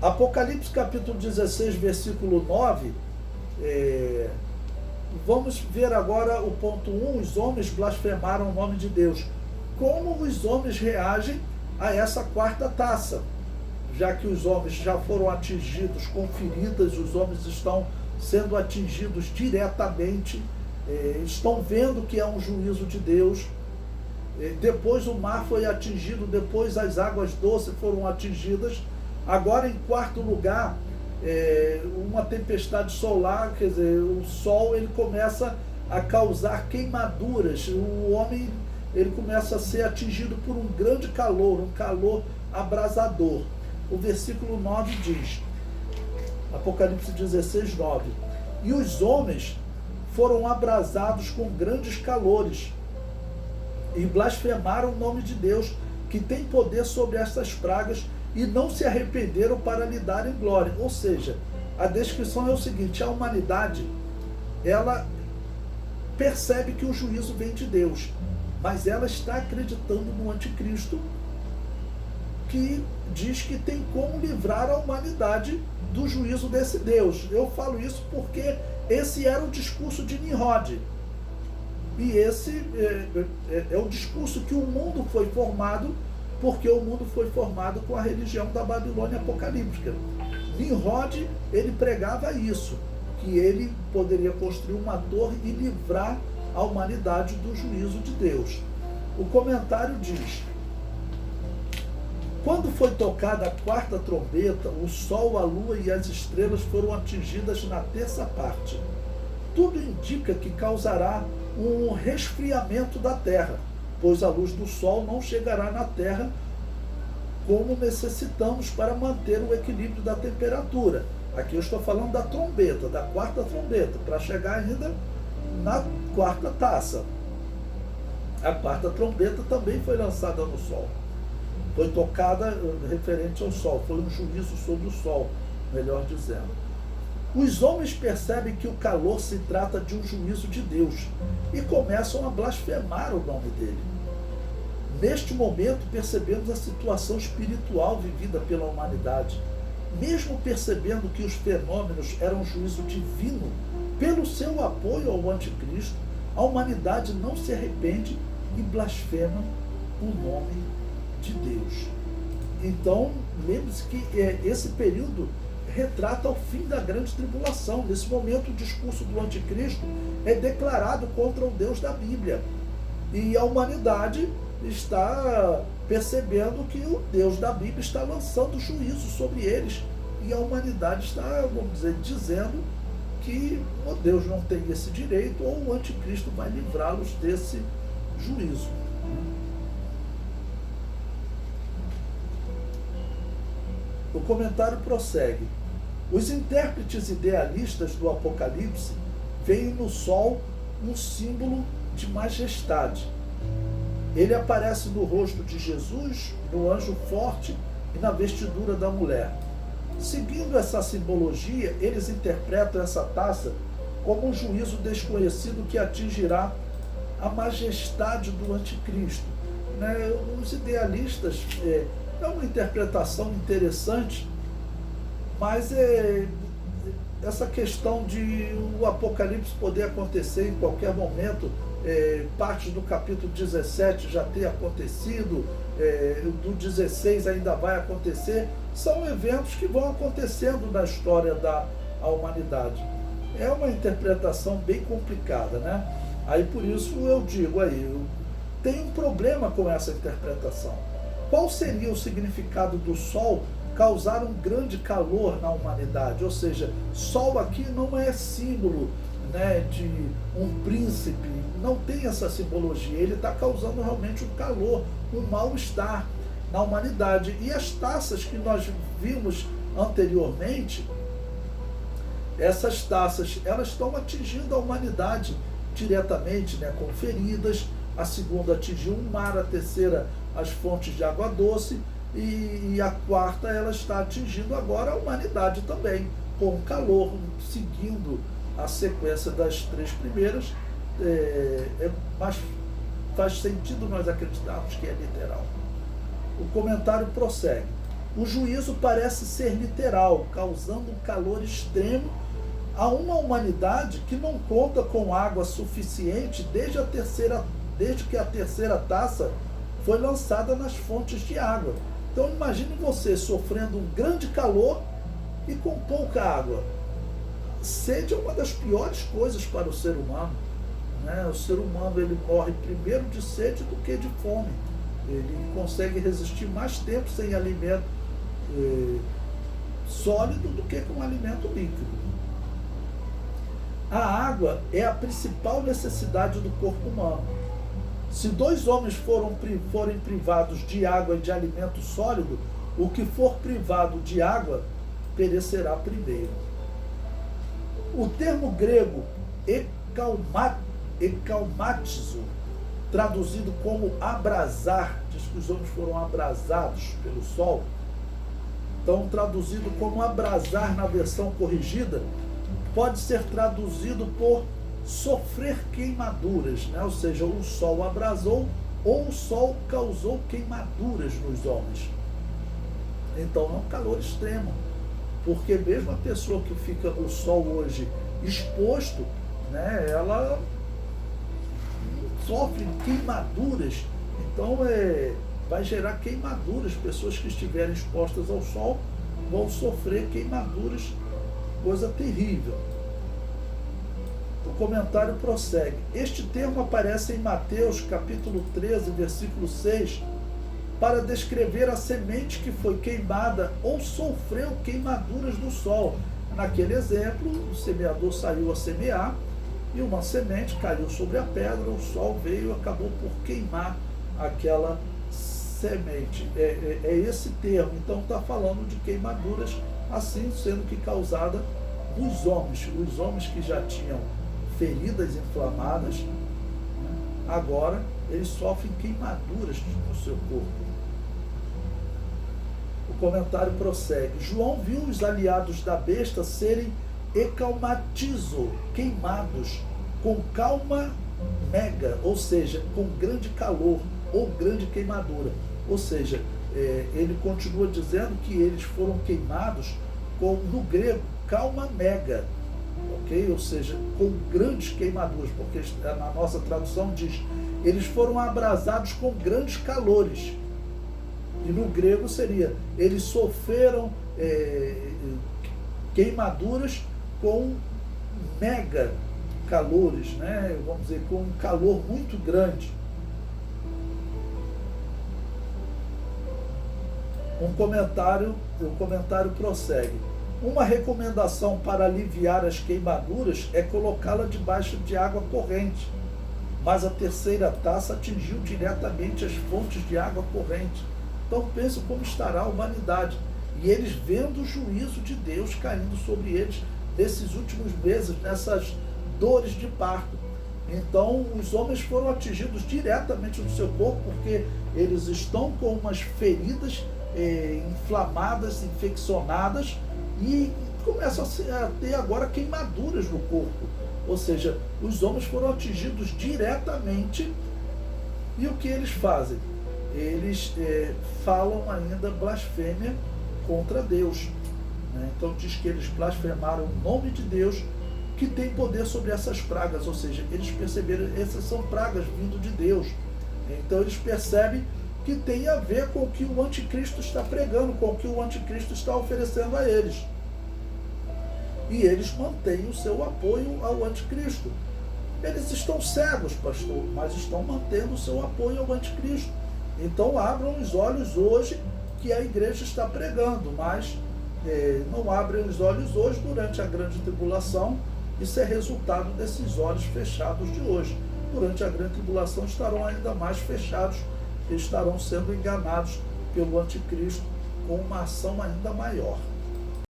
Apocalipse capítulo 16, versículo 9, vamos ver agora o ponto 1, os homens blasfemaram o nome de Deus. Como os homens reagem a essa quarta taça? Já que os homens já foram atingidos com feridas, os homens estão sendo atingidos diretamente, estão vendo que é um juízo de Deus. Depois o mar foi atingido, depois as águas doces foram atingidas. Agora, em quarto lugar, uma tempestade solar, quer dizer, o sol ele começa a causar queimaduras, o homem ele começa a ser atingido por um grande calor, um calor abrasador. O versículo 9 diz, Apocalipse 16, 9, e os homens foram abrasados com grandes calores e blasfemaram o nome de Deus, que tem poder sobre estas pragas, e não se arrependeram para lhe darem glória. Ou seja, a descrição é o seguinte: a humanidade, ela percebe que o juízo vem de Deus, mas ela está acreditando no anticristo, que diz que tem como livrar a humanidade do juízo desse Deus. Eu falo isso porque esse era o discurso de Nimrod. E esse é o discurso que o mundo foi formado, porque o mundo foi formado com a religião da Babilônia apocalíptica. Nimrod, ele pregava isso, que ele poderia construir uma torre e livrar a humanidade do juízo de Deus. O comentário diz: quando foi tocada a quarta trombeta, o sol, a lua e as estrelas foram atingidas na terça parte. Tudo indica que causará um resfriamento da terra, pois a luz do sol não chegará na terra como necessitamos para manter o equilíbrio da temperatura. Aqui eu estou falando da trombeta, da quarta trombeta, para chegar ainda na quarta taça. A quarta trombeta também foi lançada no sol. Foi tocada referente ao sol, foi um juízo sobre o sol, melhor dizendo. Os homens percebem que o calor se trata de um juízo de Deus e começam a blasfemar o nome dele. Neste momento percebemos a situação espiritual vivida pela humanidade. Mesmo percebendo que os fenômenos eram um juízo divino, pelo seu apoio ao anticristo, a humanidade não se arrepende e blasfema o nome de Deus. Então, lembre-se que esse período retrata o fim da grande tribulação. Nesse momento, o discurso do anticristo é declarado contra o Deus da Bíblia. E a humanidade está percebendo que o Deus da Bíblia está lançando juízo sobre eles. E a humanidade está, vamos dizer, dizendo que o Deus não tem esse direito, ou o anticristo vai livrá-los desse juízo. O comentário prossegue. Os intérpretes idealistas do Apocalipse veem no sol um símbolo de majestade. Ele aparece no rosto de Jesus, no anjo forte e na vestidura da mulher. Seguindo essa simbologia, eles interpretam essa taça como um juízo desconhecido que atingirá a majestade do anticristo. Os idealistas, é uma interpretação interessante, mas essa questão de o Apocalipse poder acontecer em qualquer momento, parte do capítulo 17 já ter acontecido, do 16 ainda vai acontecer, são eventos que vão acontecendo na história da humanidade. É uma interpretação bem complicada, né? Aí por isso eu digo eu tenho um problema com essa interpretação. Qual seria o significado do sol causar um grande calor na humanidade? Ou seja, sol aqui não é símbolo, de um príncipe, não tem essa simbologia. Ele está causando realmente um calor, um mal-estar na humanidade. E as taças que nós vimos anteriormente, essas taças, elas estão atingindo a humanidade diretamente, com feridas. A segunda atingiu o mar, a terceira as fontes de água doce, e a quarta ela está atingindo agora a humanidade também, com calor, seguindo a sequência das três primeiras, mas faz sentido nós acreditarmos que é literal. O comentário prossegue. O juízo parece ser literal, causando um calor extremo a uma humanidade que não conta com água suficiente desde que a terceira taça foi lançada nas fontes de água. Então imagine você sofrendo um grande calor e com pouca água. Sede é uma das piores coisas para o ser humano, né? O ser humano ele morre primeiro de sede do que de fome. Ele consegue resistir mais tempo sem alimento sólido do que com alimento líquido. A água é a principal necessidade do corpo humano. Se 2 homens forem privados de água e de alimento sólido, o que for privado de água perecerá primeiro. O termo grego ekalmatizo, traduzido como abrasar, diz que os homens foram abrasados pelo sol. Então, traduzido como abrasar na versão corrigida, pode ser traduzido por sofrer queimaduras, né? Ou seja, o sol abrasou ou o sol causou queimaduras nos homens. Então, é um calor extremo, porque mesmo a pessoa que fica no sol hoje exposto, né, ela sofre queimaduras. Então, vai gerar queimaduras. Pessoas que estiverem expostas ao sol vão sofrer queimaduras, coisa terrível. O comentário prossegue. Este termo aparece em Mateus capítulo 13, versículo 6, para descrever a semente que foi queimada ou sofreu queimaduras do sol. Naquele exemplo, o semeador saiu a semear e uma semente caiu sobre a pedra, o sol veio e acabou por queimar aquela semente. É esse termo. Então está falando de queimaduras, assim sendo que causada dos homens. Os homens que já tinham feridas inflamadas, né, agora eles sofrem queimaduras no seu corpo. O comentário prossegue. João viu os aliados da besta serem ekalmatizo, queimados, com calma mega, ou seja, com grande calor ou grande queimadura. Ou seja, ele continua dizendo que eles foram queimados com, no grego, calma mega, ok? Ou seja, com grandes queimaduras, porque na nossa tradução diz, eles foram abrasados com grandes calores. E no grego seria, eles sofreram queimaduras com mega calores, né? Vamos dizer, com um calor muito grande. O comentário prossegue. Uma recomendação para aliviar as queimaduras é colocá-la debaixo de água corrente. Mas a terceira taça atingiu diretamente as fontes de água corrente. Então pense como estará a humanidade. E eles vendo o juízo de Deus caindo sobre eles nesses últimos meses, nessas dores de parto. Então os homens foram atingidos diretamente no seu corpo, porque eles estão com umas feridas inflamadas, infeccionadas, e começam a ter agora queimaduras no corpo. Ou seja, os homens foram atingidos diretamente. E o que eles fazem? Eles falam ainda blasfêmia contra Deus, né? Então diz que eles blasfemaram o nome de Deus, que tem poder sobre essas pragas. Ou seja, eles perceberam que essas são pragas vindo de Deus. Então eles percebem que tem a ver com o que o anticristo está pregando, com o que o anticristo está oferecendo a eles. E eles mantêm o seu apoio ao anticristo. Eles estão cegos, pastor, mas estão mantendo o seu apoio ao anticristo. Então abram os olhos hoje, que a igreja está pregando, mas não abrem os olhos hoje durante a grande tribulação. Isso é resultado desses olhos fechados de hoje. Durante a grande tribulação estarão ainda mais fechados, estarão sendo enganados pelo anticristo com uma ação ainda maior.